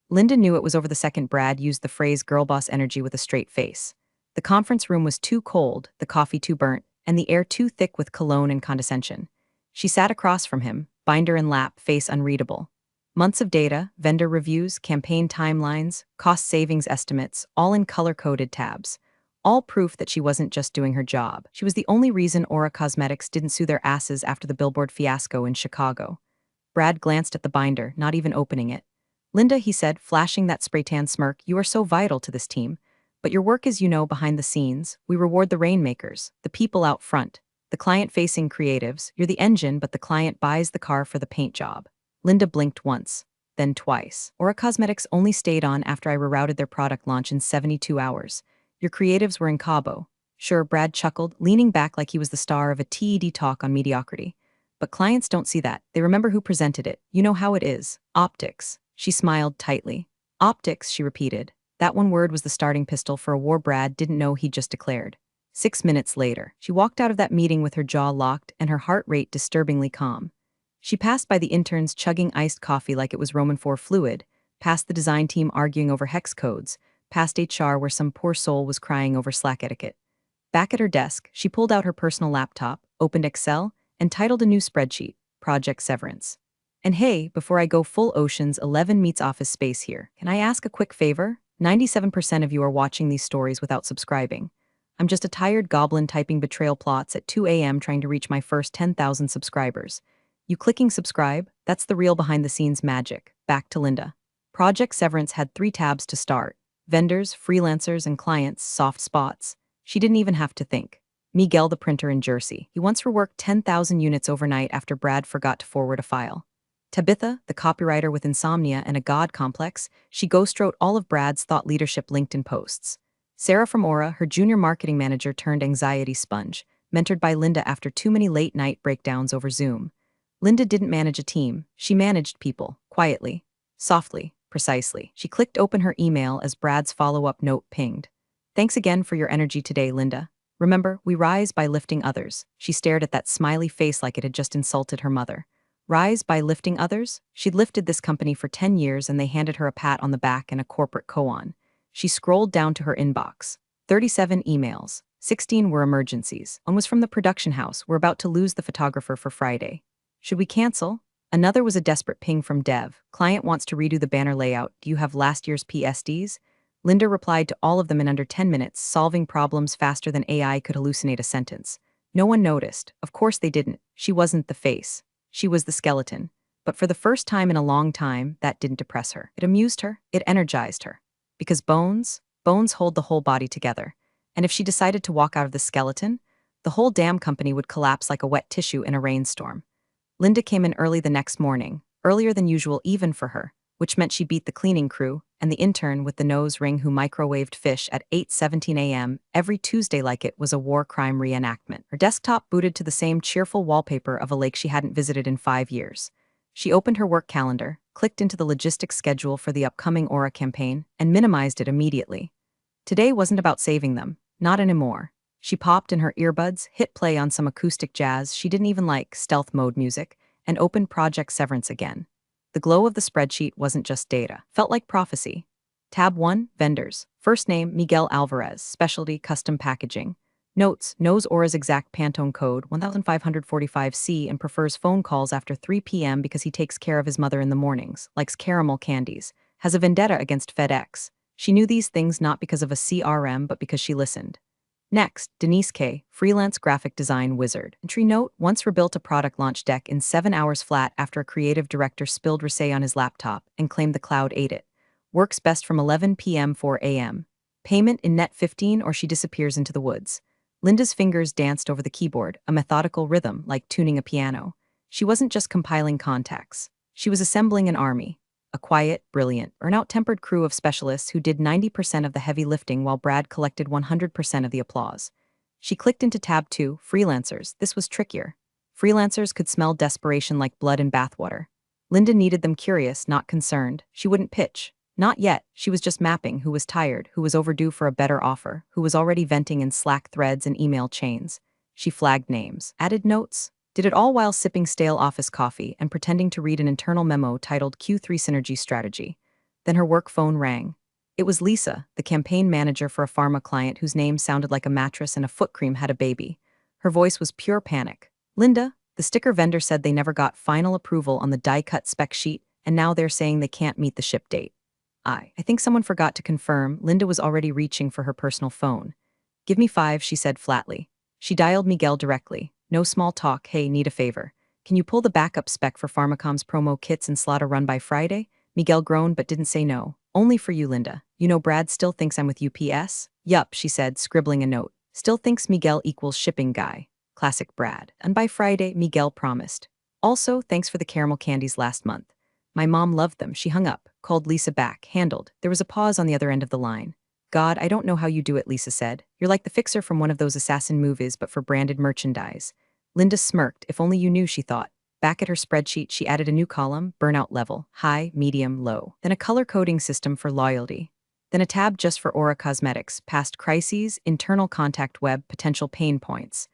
Linda knew it was over the second Brad used the phrase girl boss energy with a straight face. The conference room was too cold, the coffee too burnt, and the air too thick with cologne and condescension. She sat across from him, binder in lap, face unreadable. Months of data, vendor reviews, campaign timelines, cost savings estimates, all in color-coded tabs. All proof that she wasn't just doing her job. She was the only reason Aura Cosmetics didn't sue their asses after the billboard fiasco in Chicago. Brad glanced at the binder, not even opening it. Linda, he said, flashing that spray-tan smirk, you are so vital to this team. But your work is, behind the scenes. We reward the rainmakers, the people out front, the client-facing creatives. You're the engine, but the client buys the car for the paint job. Linda blinked once, then twice. Aura Cosmetics only stayed on after I rerouted their product launch in 72 hours. Your creatives were in Cabo. Sure, Brad chuckled, leaning back like he was the star of a TED talk on mediocrity. But clients don't see that. They remember who presented it. You know how it is. Optics. She smiled tightly. Optics, she repeated. That one word was the starting pistol for a war Brad didn't know he'd just declared. 6 minutes later, she walked out of that meeting with her jaw locked and her heart rate disturbingly calm. She passed by the interns chugging iced coffee like it was Roman IV fluid, past the design team arguing over hex codes, past HR where some poor soul was crying over Slack etiquette. Back at her desk, she pulled out her personal laptop, opened Excel, and titled a new spreadsheet, Project Severance. And hey, before I go full Ocean's 11 meets Office Space here, can I ask a quick favor? 97% of you are watching these stories without subscribing. I'm just a tired goblin typing betrayal plots at 2 a.m. trying to reach my first 10,000 subscribers. You clicking subscribe? That's the real behind-the-scenes magic. Back to Linda. Project Severance had 3 tabs to start. Vendors, freelancers, and clients, soft spots. She didn't even have to think. Miguel the printer in Jersey. He once reworked 10,000 units overnight after Brad forgot to forward a file. Tabitha, the copywriter with insomnia and a god complex, she ghost-wrote all of Brad's thought leadership LinkedIn posts. Sarah from Aura, her junior marketing manager turned anxiety sponge, mentored by Linda after too many late-night breakdowns over Zoom. Linda didn't manage a team. She managed people, quietly, softly, precisely. She clicked open her email as Brad's follow-up note pinged. Thanks again for your energy today, Linda. Remember, we rise by lifting others. She stared at that smiley face like it had just insulted her mother. Rise by lifting others? She'd lifted this company for 10 years and they handed her a pat on the back and a corporate koan. She scrolled down to her inbox. 37 emails. 16 were emergencies. One was from the production house. We're about to lose the photographer for Friday. Should we cancel? Another was a desperate ping from Dev. Client wants to redo the banner layout. Do you have last year's PSDs? Linda replied to all of them in under 10 minutes, solving problems faster than AI could hallucinate a sentence. No one noticed. Of course they didn't. She wasn't the face. She was the skeleton. But for the first time in a long time, that didn't depress her. It amused her. It energized her. Because bones hold the whole body together. And if she decided to walk out of the skeleton, the whole damn company would collapse like a wet tissue in a rainstorm. Linda came in early the next morning, earlier than usual even for her, which meant she beat the cleaning crew and the intern with the nose ring who microwaved fish at 8:17 a.m. every Tuesday like it was a war crime reenactment. Her desktop booted to the same cheerful wallpaper of a lake she hadn't visited in 5 years. She opened her work calendar, clicked into the logistics schedule for the upcoming Aura campaign, and minimized it immediately. Today wasn't about saving them, not anymore. She popped in her earbuds, hit play on some acoustic jazz she didn't even like, stealth mode music, and opened Project Severance again. The glow of the spreadsheet wasn't just data. Felt like prophecy. Tab 1, Vendors. First name, Miguel Alvarez, Specialty, Custom Packaging. Notes, knows Aura's exact Pantone code, 1545C, and prefers phone calls after 3 p.m. because he takes care of his mother in the mornings, likes caramel candies, has a vendetta against FedEx. She knew these things not because of a CRM, but because she listened. Next, Denise K., freelance graphic design wizard. Entry note, once rebuilt a product launch deck in 7 hours flat after a creative director spilled rosé on his laptop and claimed the cloud ate it. Works best from 11 p.m. 4 a.m. Payment in net 15 or she disappears into the woods. Linda's fingers danced over the keyboard, a methodical rhythm like tuning a piano. She wasn't just compiling contacts. She was assembling an army. A quiet, brilliant, burnout-tempered crew of specialists who did 90% of the heavy lifting while Brad collected 100% of the applause. She clicked into tab 2, Freelancers. This was trickier. Freelancers could smell desperation like blood in bathwater. Linda needed them curious, not concerned. She wouldn't pitch. Not yet. She was just mapping who was tired, who was overdue for a better offer, who was already venting in Slack threads and email chains. She flagged names, added notes, did it all while sipping stale office coffee and pretending to read an internal memo titled Q3 Synergy Strategy. Then her work phone rang. It was Lisa, the campaign manager for a pharma client whose name sounded like a mattress and a foot cream had a baby. Her voice was pure panic. Linda, the sticker vendor said they never got final approval on the die-cut spec sheet, and now they're saying they can't meet the ship date. I think someone forgot to confirm. Linda was already reaching for her personal phone. Give me 5, she said flatly. She dialed Miguel directly. No small talk. Hey, need a favor. Can you pull the backup spec for Pharmacom's promo kits and slot a run by Friday? Miguel groaned but didn't say no. Only for you, Linda. You know Brad still thinks I'm with UPS? Yup, she said, scribbling a note. Still thinks Miguel equals shipping guy. Classic Brad. And by Friday, Miguel promised. Also, thanks for the caramel candies last month. My mom loved them. She hung up, called Lisa back, handled. There was a pause on the other end of the line. God, I don't know how you do it, Lisa said. You're like the fixer from one of those assassin movies, but for branded merchandise. Linda smirked. If only you knew, she thought. Back at her spreadsheet, she added a new column, burnout level, high, medium, low. Then a color coding system for loyalty. Then a tab just for Aura Cosmetics, past crises, internal contact web, potential pain points.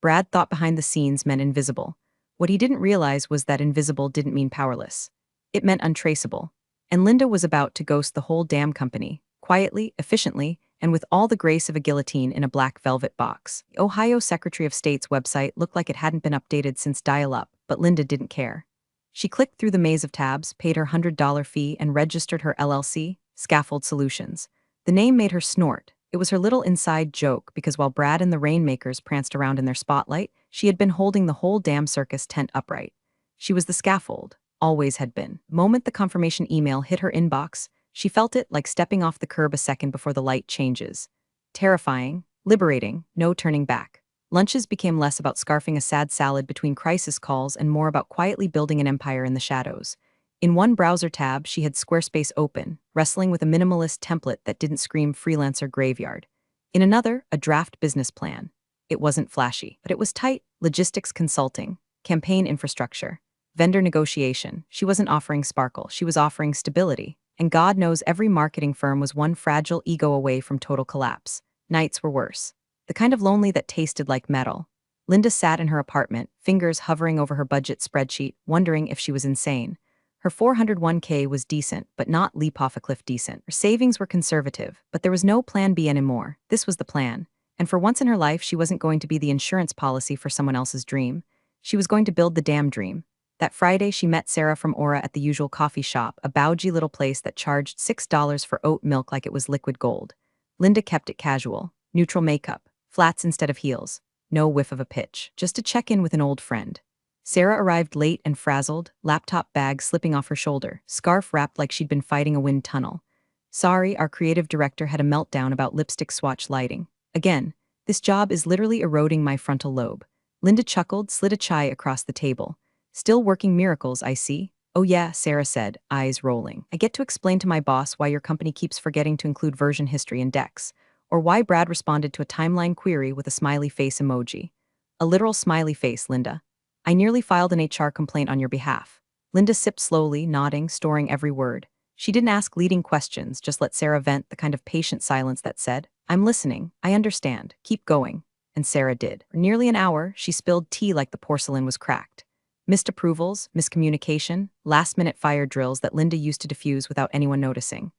Brad thought behind the scenes meant invisible. What he didn't realize was that invisible didn't mean powerless. It meant untraceable. And Linda was about to ghost the whole damn company, quietly, efficiently, and with all the grace of a guillotine in a black velvet box. The Ohio Secretary of State's website looked like it hadn't been updated since dial-up, but Linda didn't care. She clicked through the maze of tabs, paid her $100 fee, and registered her LLC, Scaffold Solutions. The name made her snort. It was her little inside joke because while Brad and the Rainmakers pranced around in their spotlight, she had been holding the whole damn circus tent upright. She was the scaffold, always had been. The moment the confirmation email hit her inbox, she felt it like stepping off the curb a second before the light changes. Terrifying, liberating, no turning back. Lunches became less about scarfing a sad salad between crisis calls and more about quietly building an empire in the shadows. In one browser tab, she had Squarespace open, wrestling with a minimalist template that didn't scream freelancer graveyard. In another, a draft business plan. It wasn't flashy, but it was tight. Logistics consulting, campaign infrastructure, vendor negotiation. She wasn't offering sparkle, she was offering stability. And God knows every marketing firm was one fragile ego away from total collapse. Nights were worse. The kind of lonely that tasted like metal. Linda sat in her apartment, fingers hovering over her budget spreadsheet, wondering if she was insane. Her 401k was decent, but not leap off a cliff decent. Her savings were conservative, but there was no plan B anymore. This was the plan. And for once in her life, she wasn't going to be the insurance policy for someone else's dream. She was going to build the damn dream. That Friday, she met Sarah from Aura at the usual coffee shop, a bougie little place that charged $6 for oat milk like it was liquid gold. Linda kept it casual. Neutral makeup, flats instead of heels, no whiff of a pitch, just to check in with an old friend. Sarah arrived late and frazzled, laptop bag slipping off her shoulder, scarf wrapped like she'd been fighting a wind tunnel. Sorry, our creative director had a meltdown about lipstick swatch lighting. Again, this job is literally eroding my frontal lobe. Linda chuckled, slid a chai across the table. Still working miracles, I see. Oh yeah, Sarah said, eyes rolling. I get to explain to my boss why your company keeps forgetting to include version history in decks, or why Brad responded to a timeline query with a smiley face emoji. A literal smiley face, Linda. I nearly filed an HR complaint on your behalf. Linda sipped slowly, nodding, storing every word. She didn't ask leading questions, just let Sarah vent the kind of patient silence that said, I'm listening, I understand, keep going. And Sarah did. For nearly an hour, she spilled tea like the porcelain was cracked. Missed approvals, miscommunication, last-minute fire drills that Linda used to diffuse without anyone noticing.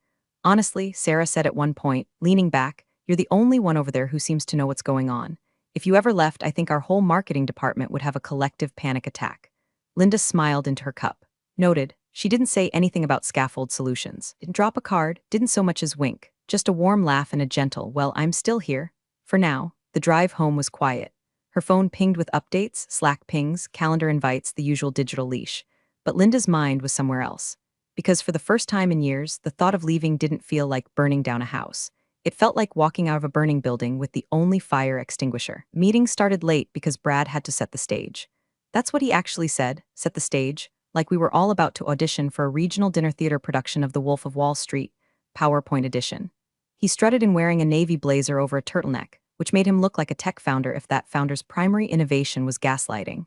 Honestly, Sarah said at one point, leaning back, you're the only one over there who seems to know what's going on. If you ever left, I think our whole marketing department would have a collective panic attack. Linda smiled into her cup. Noted, she didn't say anything about Scaffold Solutions. Didn't drop a card, didn't so much as wink. Just a warm laugh and a gentle, well, I'm still here. For now. The drive home was quiet. Her phone pinged with updates, Slack pings, calendar invites, the usual digital leash. But Linda's mind was somewhere else. Because for the first time in years, the thought of leaving didn't feel like burning down a house. It felt like walking out of a burning building with the only fire extinguisher. Meetings started late because Brad had to set the stage. That's what he actually said, set the stage, like we were all about to audition for a regional dinner theater production of The Wolf of Wall Street, PowerPoint edition. He strutted in wearing a navy blazer over a turtleneck, which made him look like a tech founder if that founder's primary innovation was gaslighting.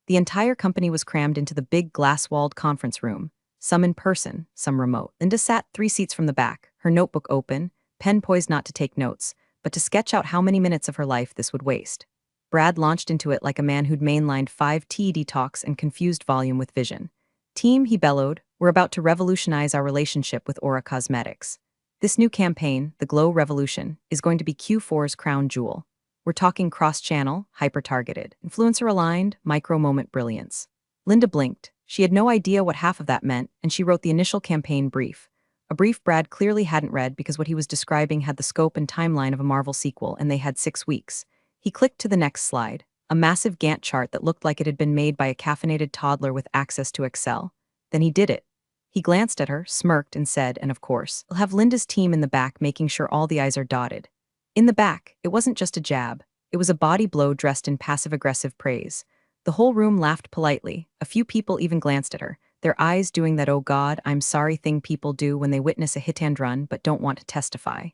The entire company was crammed into the big glass-walled conference room, some in person, some remote. Linda sat 3 seats from the back, her notebook open, pen poised not to take notes, but to sketch out how many minutes of her life this would waste. Brad launched into it like a man who'd mainlined 5 TED talks and confused volume with vision. Team, he bellowed, We're about to revolutionize our relationship with Aura Cosmetics. This new campaign, the Glow Revolution, is going to be Q4's crown jewel. We're talking cross-channel, hyper-targeted, influencer-aligned, micro-moment brilliance. Linda blinked. She had no idea what half of that meant, and she wrote the initial campaign brief. A brief Brad clearly hadn't read because what he was describing had the scope and timeline of a Marvel sequel, and they had 6 weeks. He clicked to the next slide, a massive Gantt chart that looked like it had been made by a caffeinated toddler with access to Excel. Then he did it. He glanced at her, smirked, and said, and of course, we'll have Linda's team in the back making sure all the I's are dotted. In the back, it wasn't just a jab. It was a body blow dressed in passive-aggressive praise. The whole room laughed politely. A few people even glanced at her, their eyes doing that "oh God, I'm sorry" thing people do when they witness a hit-and run but don't want to testify.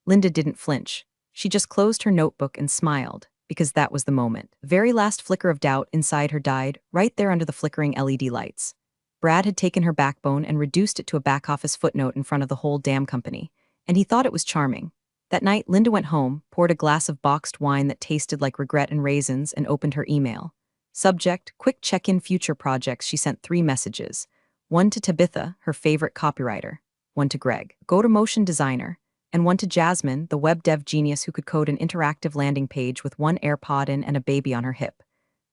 Linda didn't flinch. She just closed her notebook and smiled, because that was the moment. The very last flicker of doubt inside her died, right there under the flickering LED lights. Brad had taken her backbone and reduced it to a back-office footnote in front of the whole damn company, and he thought it was charming. That night, Linda went home, poured a glass of boxed wine that tasted like regret and raisins, and opened her email. Subject, quick check-in future projects. She sent 3 messages. One to Tabitha, her favorite copywriter. One to Greg, go-to-motion designer. And one to Jasmine, the web dev genius who could code an interactive landing page with one AirPod in and a baby on her hip.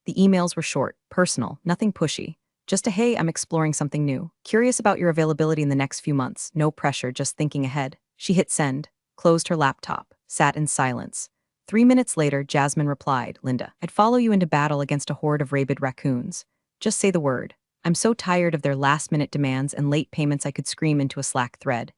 The emails were short, personal, nothing pushy. Just a "hey, I'm exploring something new. Curious about your availability in the next few months. No pressure, just thinking ahead." She hit send, closed her laptop, sat in silence. 3 minutes later, Jasmine replied, "Linda, I'd follow you into battle against a horde of rabid raccoons. Just say the word. I'm so tired of their last-minute demands and late payments I could scream into a Slack thread."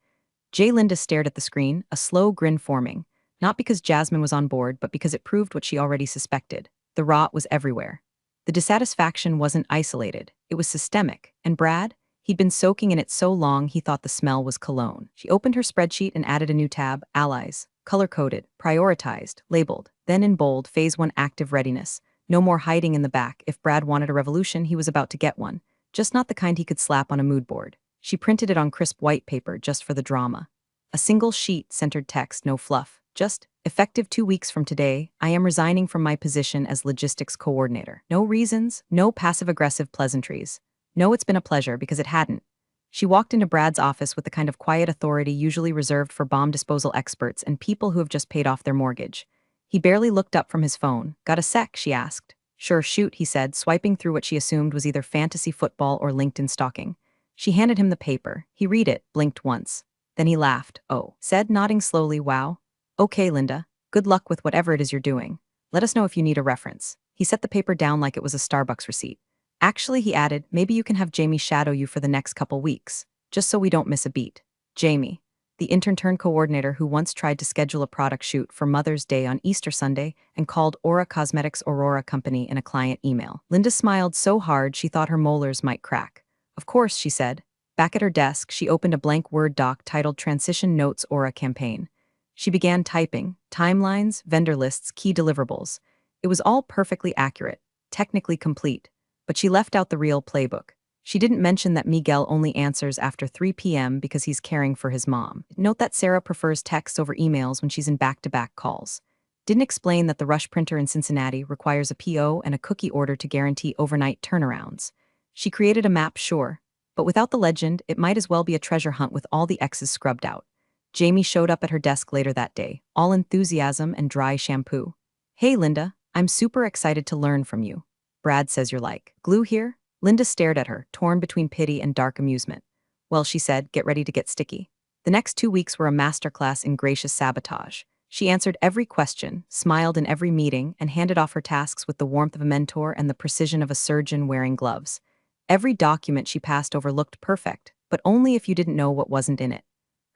Linda stared at the screen, a slow grin forming, not because Jasmine was on board, but because it proved what she already suspected. The rot was everywhere. The dissatisfaction wasn't isolated, it was systemic, and Brad? He'd been soaking in it so long he thought the smell was cologne. She opened her spreadsheet and added a new tab, Allies, color-coded, prioritized, labeled, then in bold, Phase 1 active readiness. No more hiding in the back. If Brad wanted a revolution, he was about to get one, just not the kind he could slap on a mood board. She printed it on crisp white paper just for the drama. A single sheet, centered text, no fluff. Just, effective 2 weeks from today, I am resigning from my position as logistics coordinator. No reasons, no passive-aggressive pleasantries. No, it's been a pleasure, because it hadn't. She walked into Brad's office with the kind of quiet authority usually reserved for bomb disposal experts and people who have just paid off their mortgage. He barely looked up from his phone. "Got a sec?" she asked. "Sure, shoot," he said, swiping through what she assumed was either fantasy football or LinkedIn stalking. She handed him the paper. He read it, blinked once. Then he laughed. "Oh," said, nodding slowly. "Wow. Okay, Linda. Good luck with whatever it is you're doing. Let us know if you need a reference." He set the paper down like it was a Starbucks receipt. "Actually," he added, "maybe you can have Jamie shadow you for the next couple weeks, just so we don't miss a beat." Jamie, the intern coordinator who once tried to schedule a product shoot for Mother's Day on Easter Sunday and called Aura Cosmetics Aurora Company in a client email. Linda smiled so hard she thought her molars might crack. "Of course," she said. Back at her desk, she opened a blank Word doc titled Transition Notes Aura Campaign. She began typing, timelines, vendor lists, key deliverables. It was all perfectly accurate, technically complete, but she left out the real playbook. She didn't mention that Miguel only answers after 3 p.m. because he's caring for his mom. Note that Sarah prefers texts over emails when she's in back-to-back calls. Didn't explain that the Rush printer in Cincinnati requires a PO and a cookie order to guarantee overnight turnarounds. She created a map, sure, but without the legend, it might as well be a treasure hunt with all the X's scrubbed out. Jamie showed up at her desk later that day, all enthusiasm and dry shampoo. "Hey, Linda, I'm super excited to learn from you. Brad says you're like glue here." Linda stared at her, torn between pity and dark amusement. "Well," she said, "get ready to get sticky." The next 2 weeks were a masterclass in gracious sabotage. She answered every question, smiled in every meeting, and handed off her tasks with the warmth of a mentor and the precision of a surgeon wearing gloves. Every document she passed over looked perfect, but only if you didn't know what wasn't in it.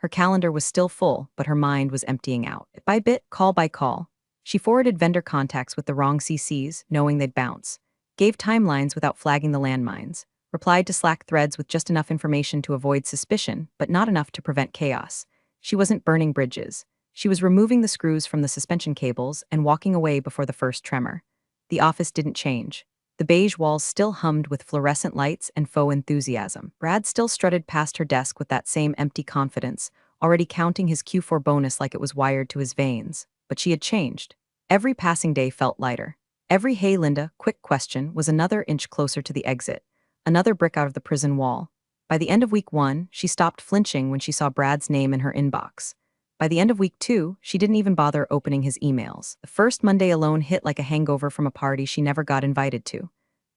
Her calendar was still full, but her mind was emptying out. Bit by bit, call by call. She forwarded vendor contacts with the wrong CCs, knowing they'd bounce. Gave timelines without flagging the landmines. Replied to Slack threads with just enough information to avoid suspicion, but not enough to prevent chaos. She wasn't burning bridges. She was removing the screws from the suspension cables and walking away before the first tremor. The office didn't change. The beige walls still hummed with fluorescent lights and faux enthusiasm. Brad still strutted past her desk with that same empty confidence, already counting his Q4 bonus like it was wired to his veins. But she had changed. Every passing day felt lighter. Every "hey Linda, quick question" was another inch closer to the exit, another brick out of the prison wall. By the end of week 1, she stopped flinching when she saw Brad's name in her inbox. By the end of week 2, she didn't even bother opening his emails. The first Monday alone hit like a hangover from a party she never got invited to.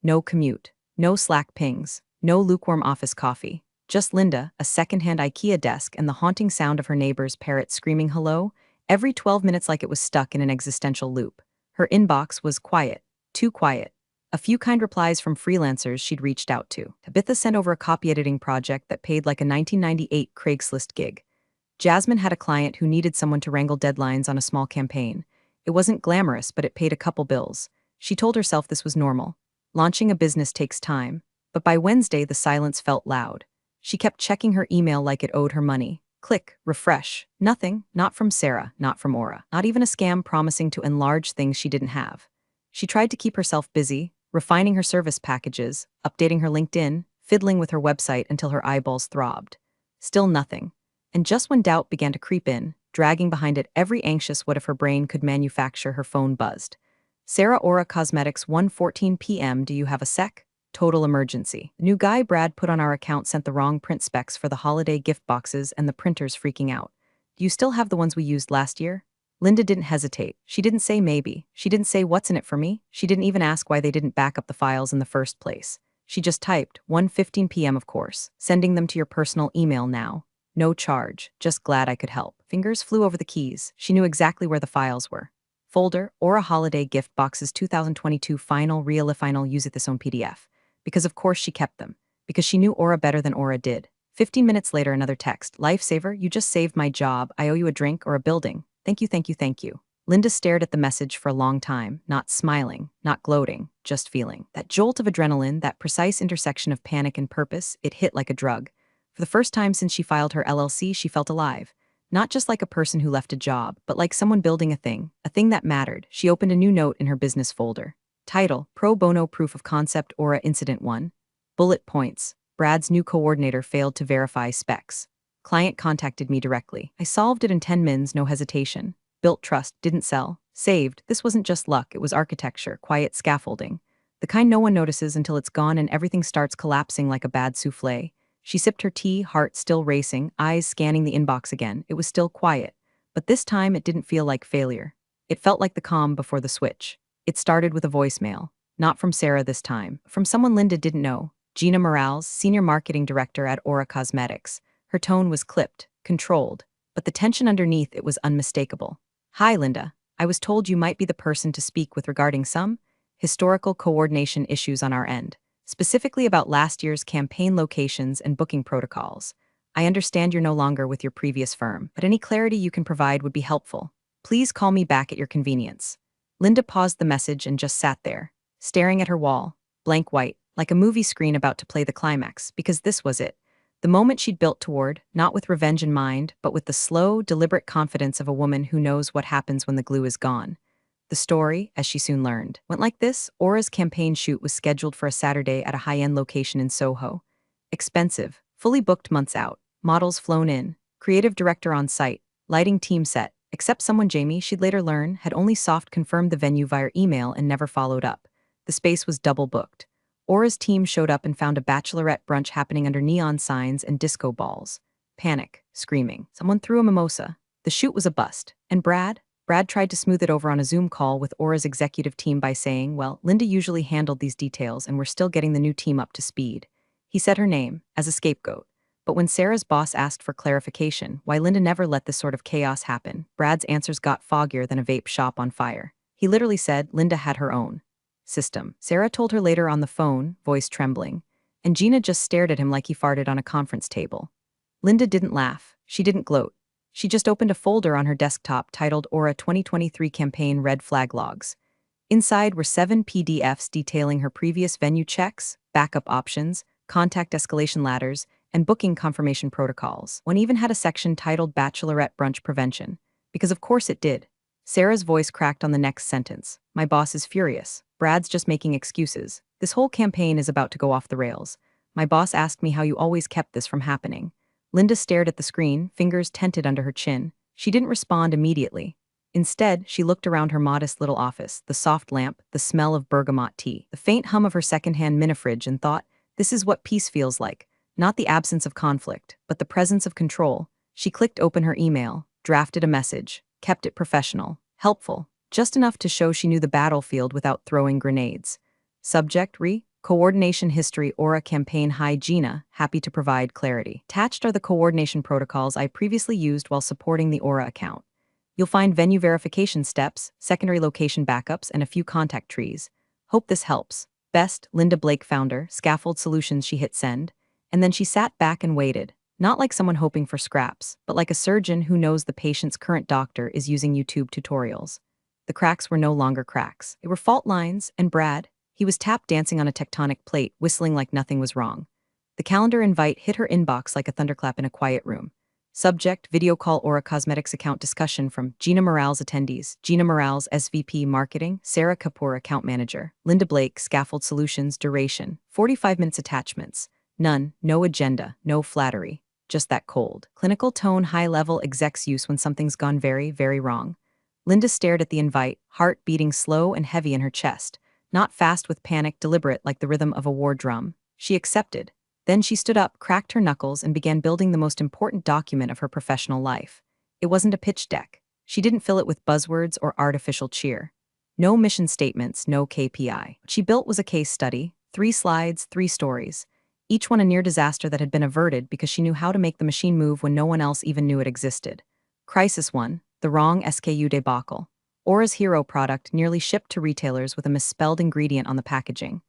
No commute, no Slack pings, no lukewarm office coffee. Just Linda, a secondhand IKEA desk, and the haunting sound of her neighbor's parrot screaming hello, every 12 minutes like it was stuck in an existential loop. Her inbox was quiet, too quiet. A few kind replies from freelancers she'd reached out to. Tabitha sent over a copy editing project that paid like a 1998 Craigslist gig. Jasmine had a client who needed someone to wrangle deadlines on a small campaign. It wasn't glamorous, but it paid a couple bills. She told herself this was normal. Launching a business takes time. But by Wednesday, the silence felt loud. She kept checking her email like it owed her money. Click, refresh. Nothing, not from Sarah, not from Aura. Not even a scam promising to enlarge things she didn't have. She tried to keep herself busy, refining her service packages, updating her LinkedIn, fiddling with her website until her eyeballs throbbed. Still nothing. And just when doubt began to creep in, dragging behind it every anxious what if her brain could manufacture, her phone buzzed. Sarah, Aura Cosmetics, 1:14 p.m. Do you have a sec? Total emergency. The new guy Brad put on our account sent the wrong print specs for the holiday gift boxes and the printer's freaking out. Do you still have the ones we used last year? Linda didn't hesitate. She didn't say maybe. She didn't say what's in it for me. She didn't even ask why they didn't back up the files in the first place. She just typed, 1:15 p.m. of course, sending them to your personal email now. No charge, just glad I could help. Fingers flew over the keys. She knew exactly where the files were. Folder, Aura Holiday Gift Boxes 2022 Final Use it this own PDF. Because of course she kept them. Because she knew Aura better than Aura did. 15 minutes later, another text. Lifesaver, you just saved my job. I owe you a drink or a building. Thank you, thank you, thank you. Linda stared at the message for a long time, not smiling, not gloating, just feeling. That jolt of adrenaline, that precise intersection of panic and purpose, it hit like a drug. For the first time since she filed her LLC, she felt alive. Not just like a person who left a job, but like someone building a thing that mattered. She opened a new note in her business folder. Title, Pro Bono Proof of Concept Aura Incident 1. Bullet points. Brad's new coordinator failed to verify specs. Client contacted me directly. I solved it in 10 mins, no hesitation. Built trust, didn't sell. Saved. This wasn't just luck, it was architecture, quiet scaffolding. The kind no one notices until it's gone and everything starts collapsing like a bad souffle. She sipped her tea, heart still racing, eyes scanning the inbox again. It was still quiet. But this time it didn't feel like failure. It felt like the calm before the switch. It started with a voicemail. Not from Sarah this time. From someone Linda didn't know. Gina Morales, Senior Marketing Director at Aura Cosmetics. Her tone was clipped, controlled. But the tension underneath it was unmistakable. Hi, Linda. I was told you might be the person to speak with regarding some historical coordination issues on our end. Specifically about last year's campaign locations and booking protocols. I understand you're no longer with your previous firm, but any clarity you can provide would be helpful. Please call me back at your convenience. Linda paused the message and just sat there, staring at her wall, blank white, like a movie screen about to play the climax, because this was it. The moment she'd built toward, not with revenge in mind, but with the slow, deliberate confidence of a woman who knows what happens when the glue is gone. The story, as she soon learned, went like this. Aura's campaign shoot was scheduled for a Saturday at a high-end location in Soho. Expensive, fully booked months out, models flown in, creative director on site, lighting team set, except someone Jamie, she'd later learn, had only soft confirmed the venue via email and never followed up. The space was double booked. Aura's team showed up and found a bachelorette brunch happening under neon signs and disco balls. Panic, screaming. Someone threw a mimosa. The shoot was a bust. And Brad tried to smooth it over on a Zoom call with Aura's executive team by saying, well, Linda usually handled these details and we're still getting the new team up to speed. He said her name, as a scapegoat. But when Sarah's boss asked for clarification, why Linda never let this sort of chaos happen, Brad's answers got foggier than a vape shop on fire. He literally said Linda had her own system. Sarah told her later on the phone, voice trembling. And Gina just stared at him like he farted on a conference table. Linda didn't laugh. She didn't gloat. She just opened a folder on her desktop titled Aura 2023 Campaign Red Flag Logs. Inside were 7 PDFs detailing her previous venue checks, backup options, contact escalation ladders, and booking confirmation protocols. One even had a section titled Bachelorette Brunch Prevention. Because of course it did. Sarah's voice cracked on the next sentence. My boss is furious. Brad's just making excuses. This whole campaign is about to go off the rails. My boss asked me how you always kept this from happening. Linda stared at the screen, fingers tented under her chin. She didn't respond immediately. Instead, she looked around her modest little office, the soft lamp, the smell of bergamot tea, the faint hum of her secondhand mini-fridge, and thought, this is what peace feels like. Not the absence of conflict, but the presence of control. She clicked open her email, drafted a message, kept it professional, helpful, just enough to show she knew the battlefield without throwing grenades. Subject: Coordination History Aura Campaign. Hi Gina, happy to provide clarity. Attached are the coordination protocols I previously used while supporting the Aura account. You'll find venue verification steps, secondary location backups, and a few contact trees. Hope this helps. Best, Linda Blake, founder, Scaffold Solutions. She hit send, and then she sat back and waited, not like someone hoping for scraps, but like a surgeon who knows the patient's current doctor is using YouTube tutorials. The cracks were no longer cracks. They were fault lines, and Brad, he was tap dancing on a tectonic plate, whistling like nothing was wrong. The calendar invite hit her inbox like a thunderclap in a quiet room. Subject: Video call Aura Cosmetics account discussion from Gina Morales attendees. Gina Morales, SVP Marketing, Sarah Kapoor, Account Manager, Linda Blake, Scaffold Solutions. Duration: 45 minutes. Attachments: none, no agenda, no flattery, just that cold, clinical tone high-level execs use when something's gone very, very wrong. Linda stared at the invite, heart beating slow and heavy in her chest, not fast with panic, deliberate like the rhythm of a war drum. She accepted. Then she stood up, cracked her knuckles, and began building the most important document of her professional life. It wasn't a pitch deck. She didn't fill it with buzzwords or artificial cheer. No mission statements, no KPI. What she built was a case study, 3 slides, 3 stories, each one a near disaster that had been averted because she knew how to make the machine move when no one else even knew it existed. Crisis 1, the wrong SKU debacle. Aura's hero product nearly shipped to retailers with a misspelled ingredient on the packaging.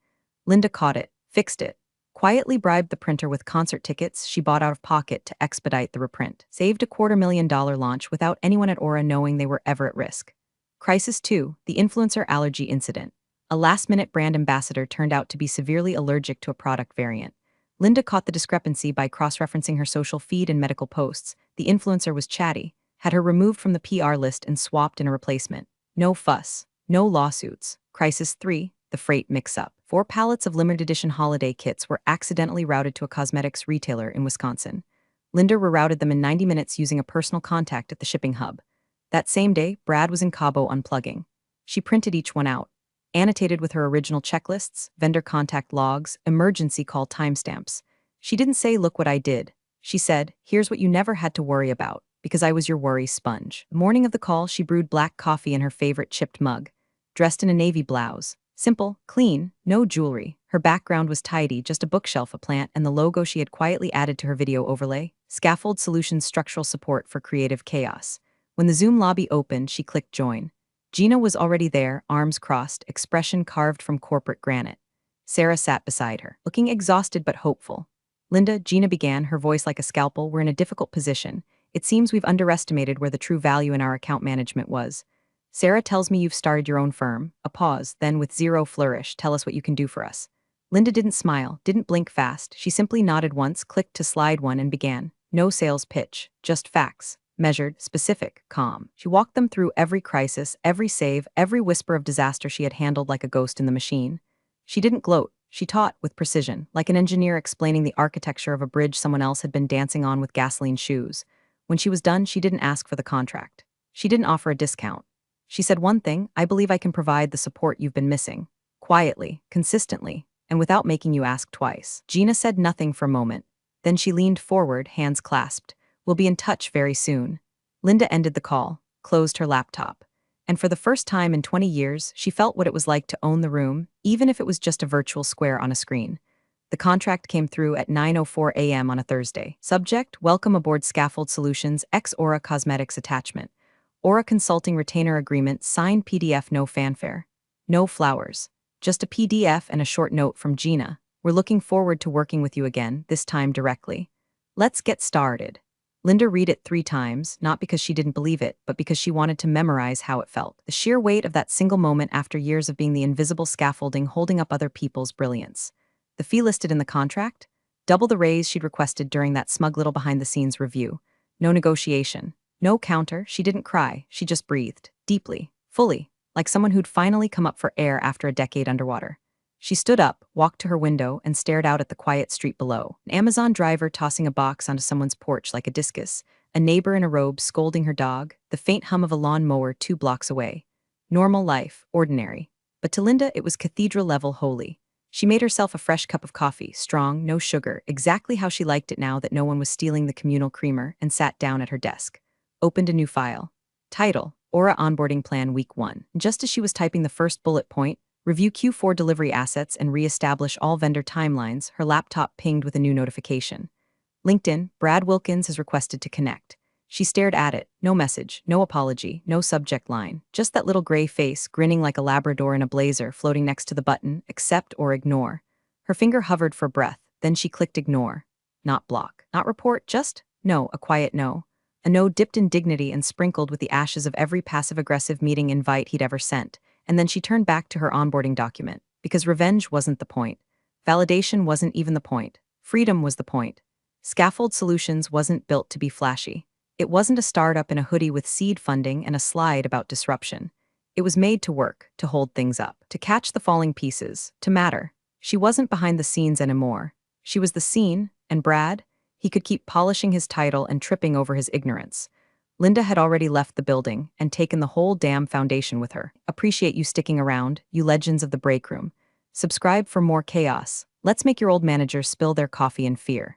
Linda caught it, fixed it, quietly bribed the printer with concert tickets she bought out of pocket to expedite the reprint, saved a $250,000 launch without anyone at Aura knowing they were ever at risk. Crisis 2, the influencer allergy incident. A last-minute brand ambassador turned out to be severely allergic to a product variant. Linda caught the discrepancy by cross-referencing her social feed and medical posts. The influencer was chatty, had her removed from the PR list and swapped in a replacement. No fuss, no lawsuits. Crisis 3, the freight mix-up. 4 pallets of limited edition holiday kits were accidentally routed to a cosmetics retailer in Wisconsin. Linda rerouted them in 90 minutes using a personal contact at the shipping hub. That same day, Brad was in Cabo unplugging. She printed each one out, annotated with her original checklists, vendor contact logs, emergency call timestamps. She didn't say, "Look what I did." She said, "Here's what you never had to worry about, because I was your worry sponge." The morning of the call, she brewed black coffee in her favorite chipped mug, dressed in a navy blouse. Simple, clean, no jewelry. Her background was tidy, just a bookshelf, a plant, and the logo she had quietly added to her video overlay. Scaffold Solutions structural support for creative chaos. When the Zoom lobby opened, she clicked join. Gina was already there, arms crossed, expression carved from corporate granite. Sarah sat beside her, looking exhausted but hopeful. Linda, Gina began, her voice like a scalpel. "We're in a difficult position. It seems we've underestimated where the true value in our account management was. Sarah tells me you've started your own firm." A pause, then with zero flourish, "Tell us what you can do for us." Linda didn't smile, didn't blink fast. She simply nodded once, clicked to slide 1 and began. No sales pitch, just facts. Measured, specific, calm. She walked them through every crisis, every save, every whisper of disaster she had handled like a ghost in the machine. She didn't gloat. She taught with precision, like an engineer explaining the architecture of a bridge someone else had been dancing on with gasoline shoes. When she was done, she didn't ask for the contract. She didn't offer a discount. She said one thing: "I believe I can provide the support you've been missing. Quietly, consistently, and without making you ask twice." Gina said nothing for a moment. Then she leaned forward, hands clasped. "We'll be in touch very soon." Linda ended the call, closed her laptop. And for the first time in 20 years, she felt what it was like to own the room, even if it was just a virtual square on a screen. The contract came through at 9:04 a.m. on a Thursday. Subject: Welcome aboard Scaffold Solutions X Aura Cosmetics attachment. Aura Consulting Retainer Agreement, signed PDF, no fanfare. No flowers. Just a PDF and a short note from Gina. "We're looking forward to working with you again, this time directly. Let's get started." Linda read it 3 times, not because she didn't believe it, but because she wanted to memorize how it felt. The sheer weight of that single moment after years of being the invisible scaffolding holding up other people's brilliance. The fee listed in the contract? Double the raise she'd requested during that smug little behind-the-scenes review. No negotiation. No counter. She didn't cry. She just breathed. Deeply. Fully. Like someone who'd finally come up for air after a decade underwater. She stood up, walked to her window, and stared out at the quiet street below. An Amazon driver tossing a box onto someone's porch like a discus, a neighbor in a robe scolding her dog, the faint hum of a lawn mower 2 blocks away. Normal life, ordinary. But to Linda, it was cathedral-level holy. She made herself a fresh cup of coffee, strong, no sugar, exactly how she liked it now that no one was stealing the communal creamer, and sat down at her desk. Opened a new file. Title: Aura Onboarding Plan Week 1. Just as she was typing the first bullet point, review Q4 delivery assets and re-establish all vendor timelines, her laptop pinged with a new notification. LinkedIn, Brad Wilkins has requested to connect. She stared at it, no message, no apology, no subject line, just that little gray face grinning like a Labrador in a blazer floating next to the button, accept or ignore. Her finger hovered for breath, then she clicked ignore. Not block, not report, just no, a quiet no. A no dipped in dignity and sprinkled with the ashes of every passive-aggressive meeting invite he'd ever sent, and then she turned back to her onboarding document, because revenge wasn't the point. Validation wasn't even the point. Freedom was the point. Scaffold Solutions wasn't built to be flashy. It wasn't a startup in a hoodie with seed funding and a slide about disruption. It was made to work, to hold things up, to catch the falling pieces, to matter. She wasn't behind the scenes anymore. She was the scene, and Brad, he could keep polishing his title and tripping over his ignorance. Linda had already left the building and taken the whole damn foundation with her. Appreciate you sticking around, you legends of the break room. Subscribe for more chaos. Let's make your old managers spill their coffee in fear.